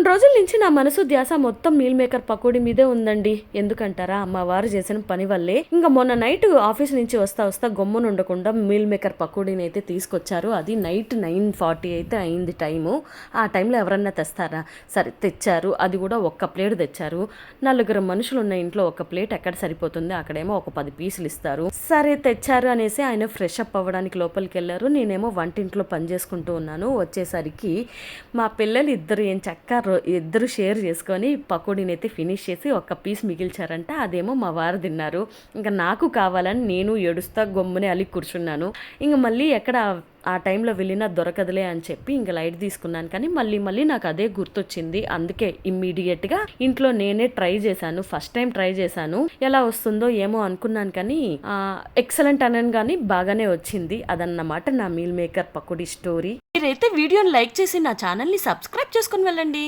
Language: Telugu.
రోజుల నుంచి నా మనసు ధ్యాస మొత్తం మీల్ మేకర్ పకోడీ మీదే ఉందండి. ఎందుకంటారా, మా వారు చేసిన పని వల్లే. ఇంకా మొన్న నైట్ ఆఫీస్ నుంచి వస్తా గమ్మున ఉండకుండా మీల్ మేకర్ పకోడీని అయితే తీసుకొచ్చారు. అది నైట్ 9:40 అయితే అయింది టైము. ఆ టైంలో ఎవరన్నా తెస్తారా? సరే తెచ్చారు. అది కూడా ఒక్క ప్లేట్ తెచ్చారు. 4 మనుషులు ఉన్న ఇంట్లో ఒక ప్లేట్ ఎక్కడ సరిపోతుంది? అక్కడేమో ఒక 10 పీసులు ఇస్తారు. సరే తెచ్చారు అనేసి ఆయన ఫ్రెష్ అప్ అవ్వడానికి లోపలికి వెళ్ళారు. నేనేమో వంటింట్లో పని చేసుకుంటూ ఉన్నాను. వచ్చేసరికి మా పిల్లలు ఇద్దరు షేర్ చేసుకొని పకోడీని అయితే ఫినిష్ చేసి ఒక్క పీస్ మిగిల్చారంట. అదేమో మా వారు తిన్నారు. ఇంకా నాకు కావాలని నేను ఏడుస్తా గమ్మునే అలిగి కూర్చున్నాను. ఇంకా మళ్ళీ ఎక్కడ ఆ టైంలో వెళ్ళినా దొరకదులే అని చెప్పి ఇంకా లైట్ తీసుకున్నాను. కానీ మళ్ళీ నాకు అదే గుర్తొచ్చింది. అందుకే ఇమ్మీడియట్గా ఇంట్లో నేనే ట్రై చేశాను. ఫస్ట్ టైం ట్రై చేశాను. ఎలా వస్తుందో ఏమో అనుకున్నాను, కానీ ఎక్సలెంట్ అనను కానీ బాగానే వచ్చింది. అదన్నమాట నా మీల్ మేకర్ పకోడీ స్టోరీ. మీరైతే వీడియోని లైక్ చేసి నా ఛానల్ని సబ్స్క్రైబ్ చేసుకుని వెళ్ళండి.